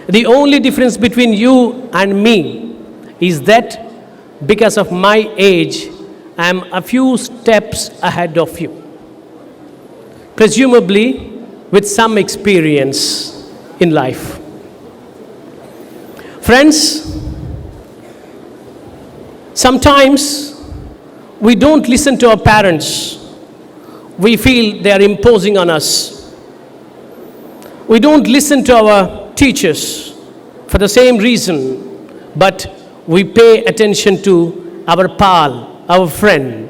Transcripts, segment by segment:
The only difference between you and me is that because of my age, I am a few steps ahead of you. Presumably with some experience in life. Friends, sometimes we don't listen to our parents. We feel they are imposing on us. We don't listen to our teachers for the same reason, but we pay attention to our pal, our friend.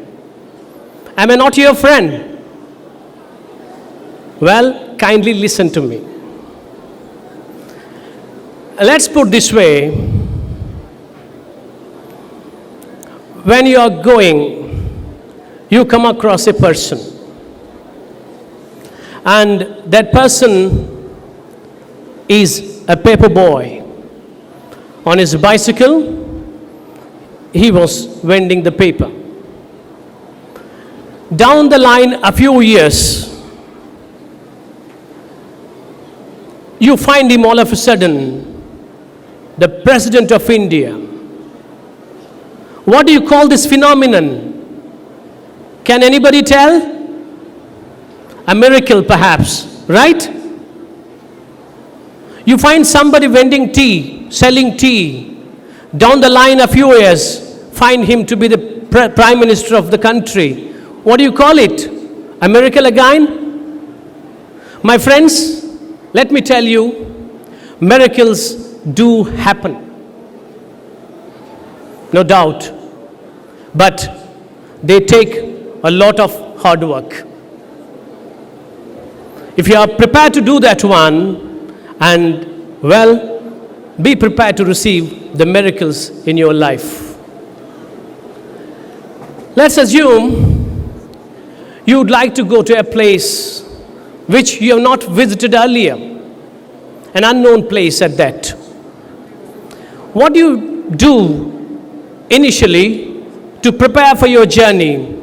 Am I not your friend? Well, kindly listen to me. Let's put this way. When you are going, you come across a person. And that person is a paper boy. On his bicycle, he was vending the paper. Down the line, a few years, you find him all of a sudden the President of India. What do you call this phenomenon? Can anybody tell? A miracle, perhaps, right? You find somebody vending tea, selling tea. Down the line a few years, find him to be the Prime Minister of the country. What do you call it? A miracle again? My friends, let me tell you, miracles do happen. No doubt. But they take a lot of hard work. If you are prepared to do that one, and well, be prepared to receive the miracles in your life. Let's assume you would like to go to a place which you have not visited earlier, an unknown place at that. What do you do initially to prepare for your journey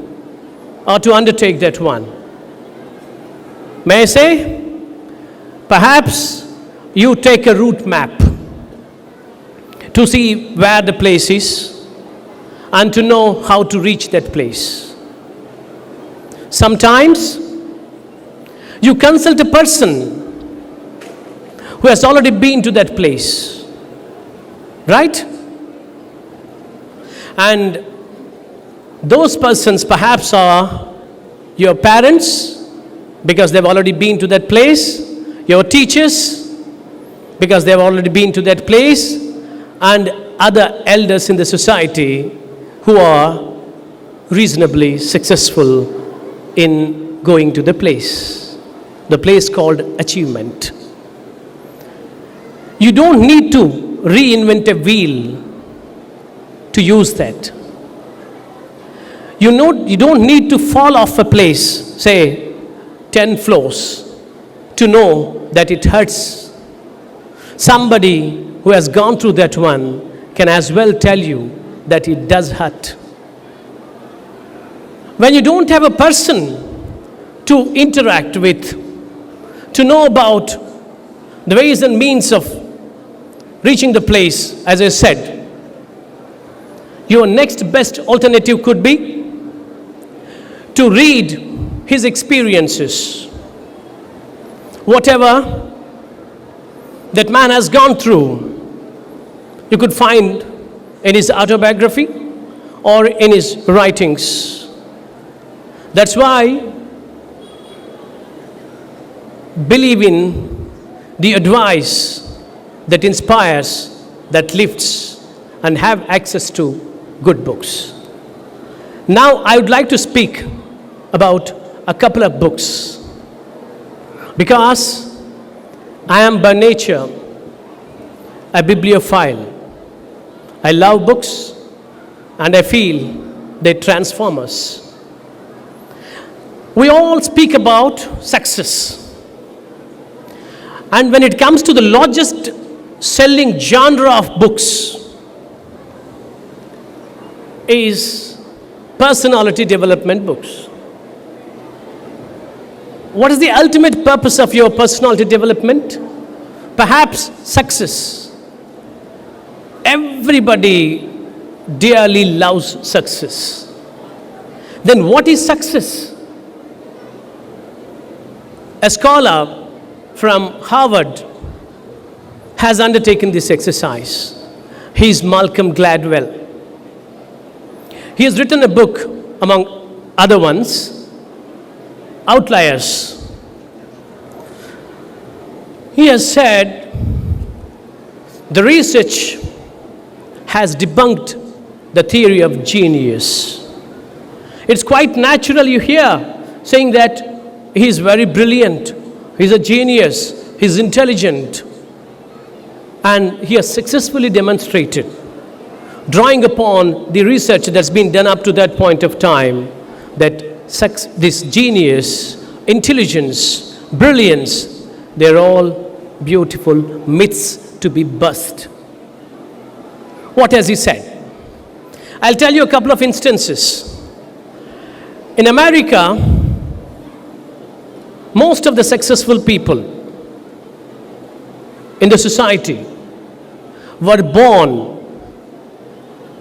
or to undertake that one? May I say? Perhaps you take a route map to see where the place is and to know how to reach that place. Sometimes you consult a person who has already been to that place, right? And those persons perhaps are your parents, because they've already been to that place, your teachers, because they've already been to that place, and other elders in the society who are reasonably successful in going to the place called achievement. You don't need to reinvent a wheel to use that. You don't need to fall off a place, say 10 floors, to know that it hurts. Somebody who has gone through that one can as well tell you that it does hurt. When you don't have a person to interact with, to know about the ways and means of reaching the place, as I said, your next best alternative could be to read his experiences. Whatever that man has gone through, you could find in his autobiography or in his writings. That's why believe in the advice that inspires, that lifts, and have access to good books. Now I would like to speak about a couple of books, because I am by nature a bibliophile. I love books and I feel they transform us. We all speak about success. And when it comes to the largest selling genre of books is personality development books. What is the ultimate purpose of your personality development? Perhaps success. Everybody dearly loves success. Then what is success? A scholar from Harvard has undertaken this exercise. He is Malcolm Gladwell. He has written a book, among other ones, Outliers. He has said the research has debunked the theory of genius. It's quite natural you hear saying that he's very brilliant, he's a genius, he's intelligent, and he has successfully demonstrated, drawing upon the research that's been done up to that point of time, that this genius, intelligence, brilliance, they're all beautiful myths to be bust. What has he said? I'll tell you a couple of instances. In America, most of the successful people in the society were born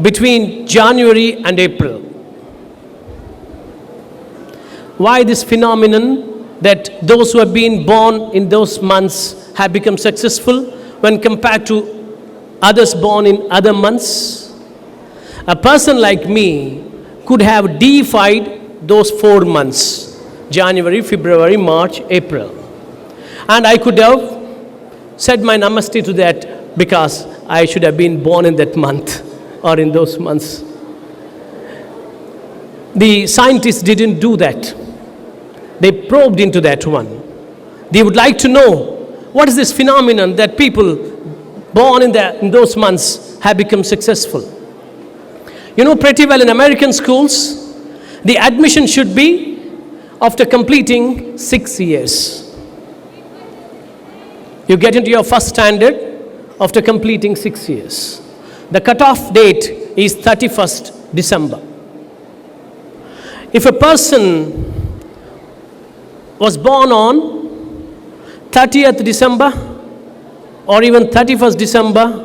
between January and April. Why this phenomenon that those who have been born in those months have become successful when compared to others born in other months? A person like me could have defied those 4 months, January, February, March, April. And I could have said my namaste to that because I should have been born in that month or in those months. The scientists didn't do that. They probed into that one. They would like to know what is this phenomenon that people born in those months have become successful. You know pretty well in American schools, the admission should be after completing 6 years. You get into your first standard after completing 6 years. The cutoff date is 31st December. If a person was born on 30th December or even 31st December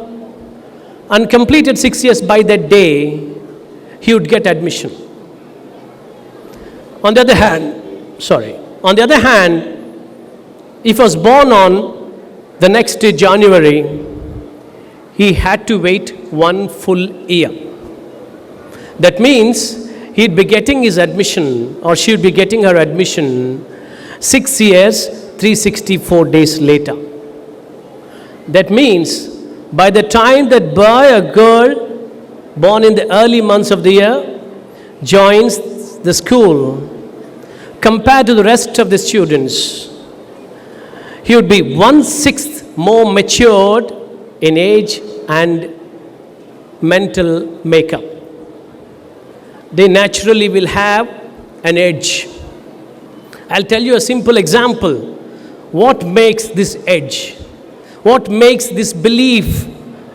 and completed 6 years by that day, he would get admission. On the other hand, if he was born on the next day, January, he had to wait 1 full year. That means he'd be getting his admission, or she would be getting her admission 6 years, 364 days later. That means by the time that boy or girl born in the early months of the year joins the school, compared to the rest of the students, he would be 1/6 more matured in age and mental makeup. They naturally will have an edge. I'll tell you a simple example. What makes this edge? What makes this belief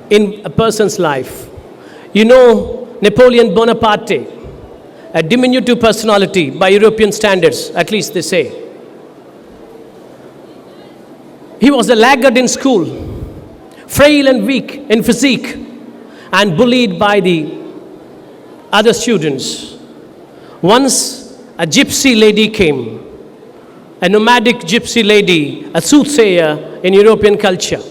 in a person's life? You know Napoleon Bonaparte, a diminutive personality by European standards, at least they say. He was a laggard in school, frail and weak in physique, and bullied by the other students. Once a gypsy lady came, a nomadic gypsy lady, a soothsayer in European culture.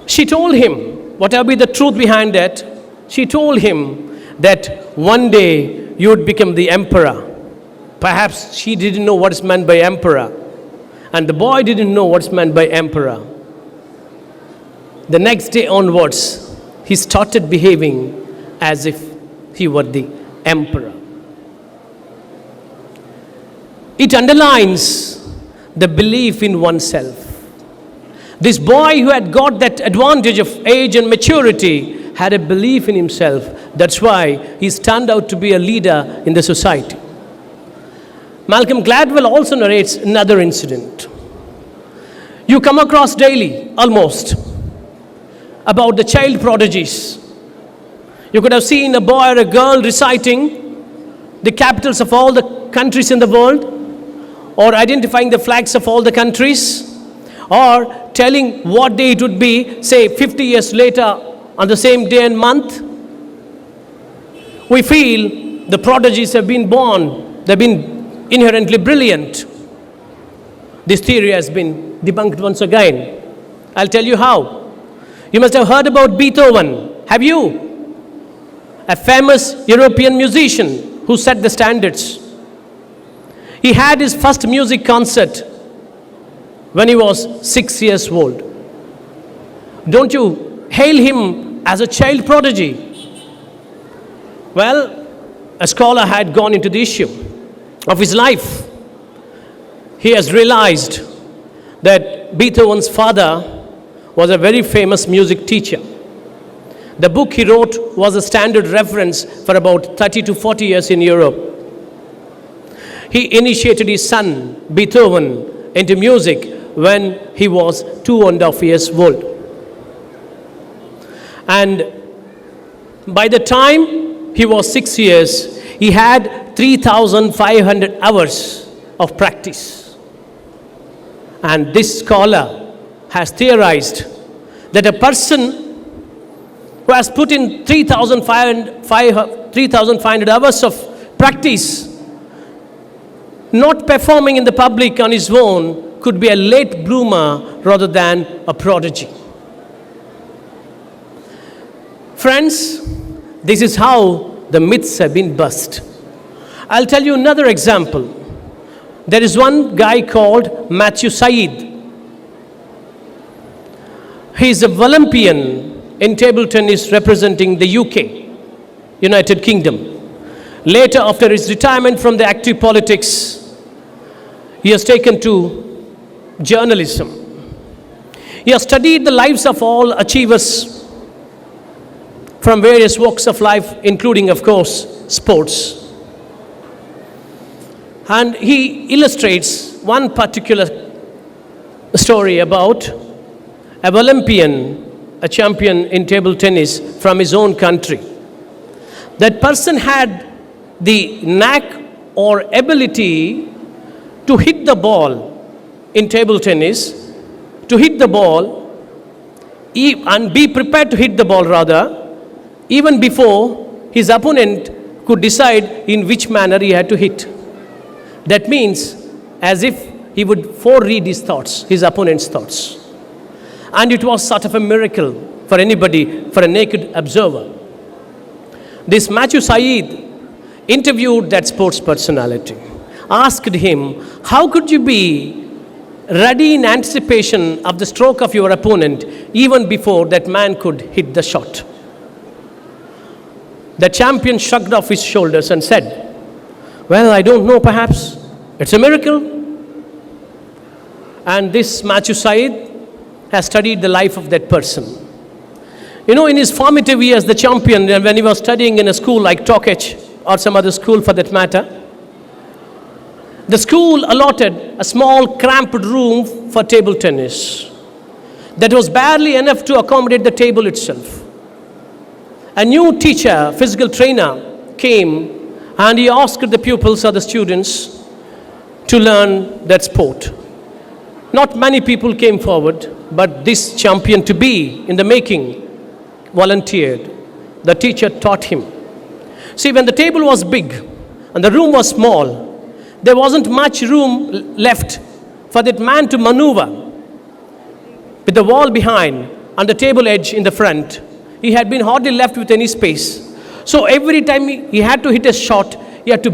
She told him, whatever be the truth behind that, she told him that one day you would become the emperor. Perhaps she didn't know what is meant by emperor, and the boy didn't know what's meant by emperor. The next day onwards, he started behaving as if he were the emperor. It underlines the belief in oneself. This boy who had got that advantage of age and maturity had a belief in himself. That's why he turned out to be a leader in the society. Malcolm Gladwell also narrates another incident. You come across daily, almost, about the child prodigies. You could have seen a boy or a girl reciting the capitals of all the countries in the world, or identifying the flags of all the countries, or telling what day it would be, say 50 years later on the same day and month. We feel the prodigies have been born, they've been inherently brilliant. This theory has been debunked once again. I'll tell you how. You must have heard about Beethoven. Have you? A famous European musician who set the standards. He had his first music concert when he was 6 years old. Don't you hail him as a child prodigy? Well, a scholar had gone into the issue of his life. He has realized that Beethoven's father was a very famous music teacher. The book he wrote was a standard reference for about 30 to 40 years in Europe. He initiated his son, Beethoven, into music when he was 2.5 years old. And by the time he was 6 years, he had 3,500 hours of practice. And this scholar has theorized that a person who has put in 3,500 hours of practice, not performing in the public on his own, could be a late bloomer rather than a prodigy. Friends, this is how the myths have been bust. I'll tell you another example. There is one guy called Matthew Syed. He is an Olympian in table tennis representing the UK, United Kingdom. Later, after his retirement from the active politics, he has taken to journalism. He has studied the lives of all achievers from various walks of life, including, of course, sports. And he illustrates one particular story about an Olympian, a champion in table tennis from his own country. That person had the knack or ability to hit the ball in table tennis, to hit the ball and be prepared to hit the ball rather, even before his opponent could decide in which manner he had to hit. That means as if he would foreread his thoughts, his opponent's thoughts. And it was sort of a miracle for anybody, for a naked observer. This Matthew Syed interviewed that sports personality, asked him, how could you be ready in anticipation of the stroke of your opponent even before that man could hit the shot? The champion shrugged off his shoulders and said, well, I don't know, perhaps it's a miracle. And this Matthew Syed has studied the life of that person. You know, in his formative years, the champion, when he was studying in a school like Tokech or some other school for that matter, the school allotted a small cramped room for table tennis that was barely enough to accommodate the table itself. A new teacher, physical trainer, came and he asked the pupils or the students to learn that sport. Not many people came forward, but this champion to be in the making volunteered. The teacher taught him. See, when the table was big and the room was small, there wasn't much room left for that man to maneuver. With the wall behind and the table edge in the front, he had been hardly left with any space. So every time he had to hit a shot, he had to,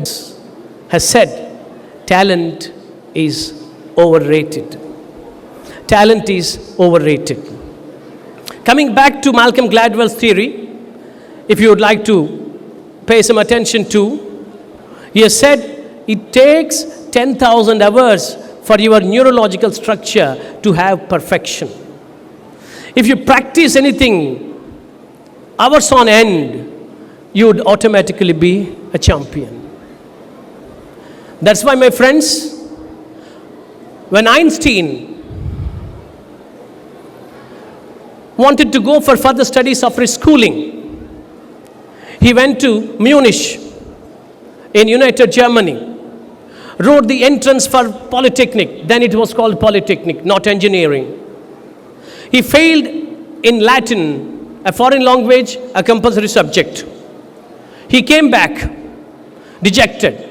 has said, talent is overrated. Talent is overrated. Coming back to Malcolm Gladwell's theory, if you would like to pay some attention to, he has said it takes 10,000 hours for your neurological structure to have perfection. If you practice anything hours on end, you would automatically be a champion. That's why, my friends, when Einstein wanted to go for further studies after his schooling, he went to Munich in United Germany. wrote the entrance for Polytechnic. Then it was called Polytechnic, not engineering. He failed in Latin, a foreign language, a compulsory subject. He came back dejected.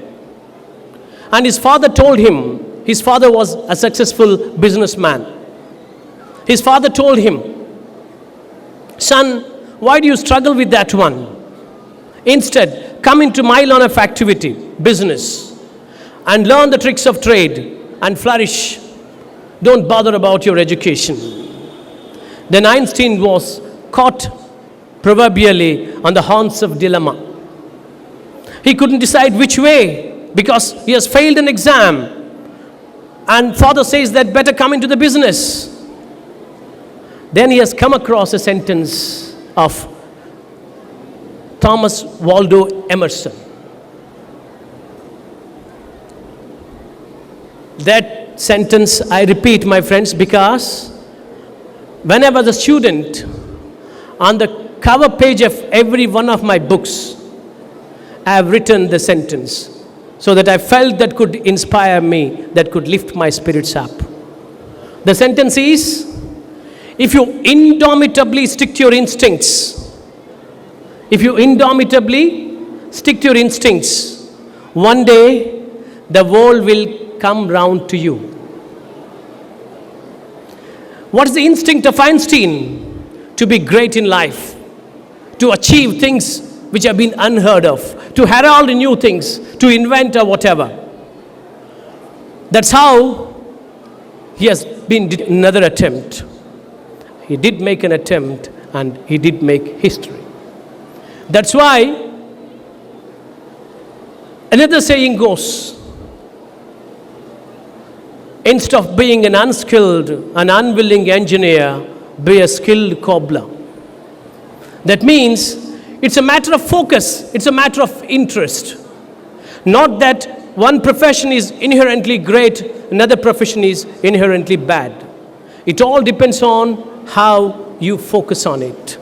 And his father told him, his father was a successful businessman. His father told him, son, why do you struggle with that one? Instead, come into my line of activity, business, and learn the tricks of trade and flourish. Don't bother about your education. Then Einstein was caught proverbially on the horns of dilemma. He couldn't decide which way because he has failed an exam. And father says that better come into the business. Then he has come across a sentence of Thomas Waldo Emerson. That sentence I repeat, my friends, because when I was a student, on the cover page of every one of my books, I have written the sentence so that I felt that could inspire me, that could lift my spirits up. The sentence is, if you indomitably stick to your instincts, if you indomitably stick to your instincts, one day the world will come round to you. What is the instinct of Einstein? To be great in life, to achieve things which have been unheard of, to herald new things, to invent or whatever. That's how he has been another attempt. He did make an attempt and he did make history. That's why another saying goes, instead of being an unskilled and unwilling engineer, be a skilled cobbler. That means it's a matter of focus, it's a matter of interest. Not that one profession is inherently great, another profession is inherently bad. It all depends on how you focus on it.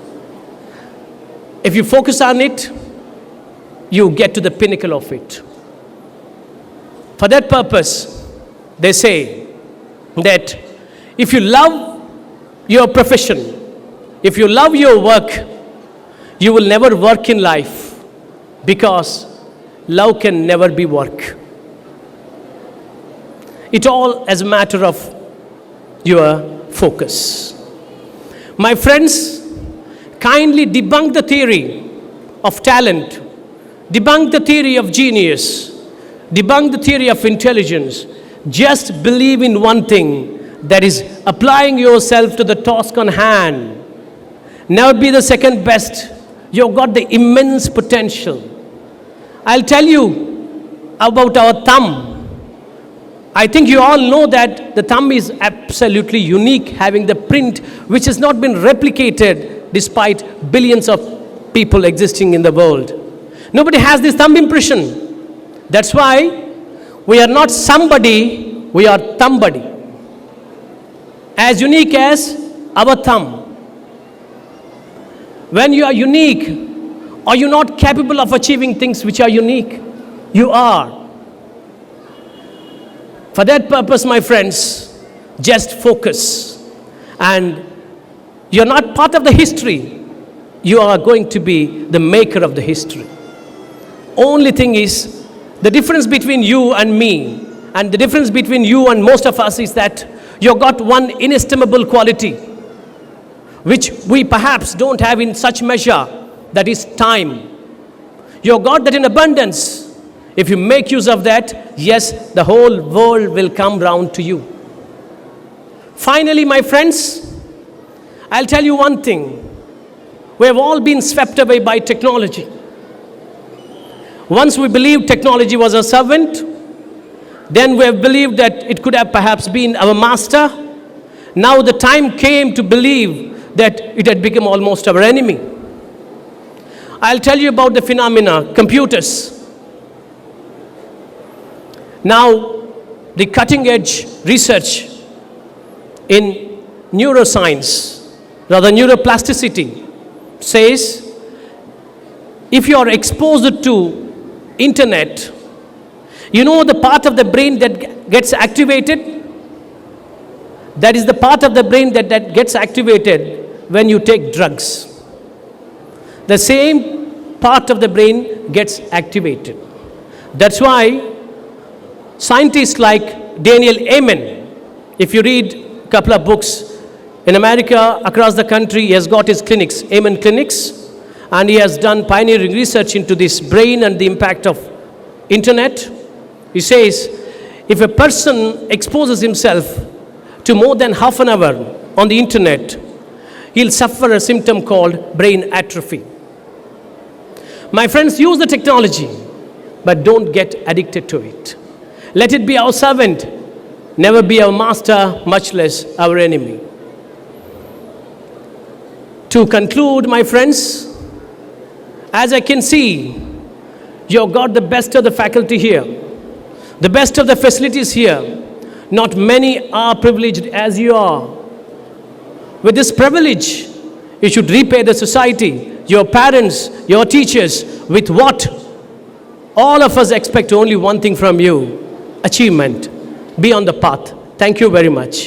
If you focus on it, you get to the pinnacle of it. For that purpose, they say that if you love your profession, if you love your work, you will never work in life because love can never be work. It all as a matter of your focus. My friends, kindly debunk the theory of talent, debunk the theory of genius, debunk the theory of intelligence. Just believe in one thing, that is applying yourself to the task on hand. Never be the second best. You've got the immense potential. I'll tell you about our thumb. I think you all know that the thumb is absolutely unique, having the print which has not been replicated despite billions of people existing in the world. Nobody has this thumb impression. That's why we are not somebody, we are thumbody. As unique as our thumb. When you are unique, are you not capable of achieving things which are unique? You are. For that purpose, my friends, just focus. And you're not part of the history. You are going to be the maker of the history. Only thing is, the difference between you and me, and the difference between you and most of us is that you've got one inestimable quality, which we perhaps don't have in such measure, that is time. You've got that in abundance. If you make use of that, yes, the whole world will come round to you. Finally, my friends, I'll tell you one thing. We have all been swept away by technology. Once we believed technology was a servant, then we have believed that it could have perhaps been our master. Now the time came to believe that it had become almost our enemy. I'll tell you about the phenomena, computers. Now, the cutting edge research in neuroscience, rather neuroplasticity, says if you are exposed to internet You know the part of the brain that gets activated? That is the part of the brain that gets activated when you take drugs. The same part of the brain gets activated. That's why scientists like Daniel Amen, if you read a couple of books, in America, across the country, he has got his clinics, Amen Clinics, and he has done pioneering research into this brain and the impact of internet. He says, if a person exposes himself to more than half an hour on the internet, he'll suffer a symptom called brain atrophy. My friends, use the technology, but don't get addicted to it. Let it be our servant, never be our master, much less our enemy. To conclude, my friends, as I can see, you've got the best of the faculty here, the best of the facilities here. Not many are privileged as you are. With this privilege, you should repay the society, your parents, your teachers, with what all of us expect only one thing from you: achievement. Be on the path. Thank you very much.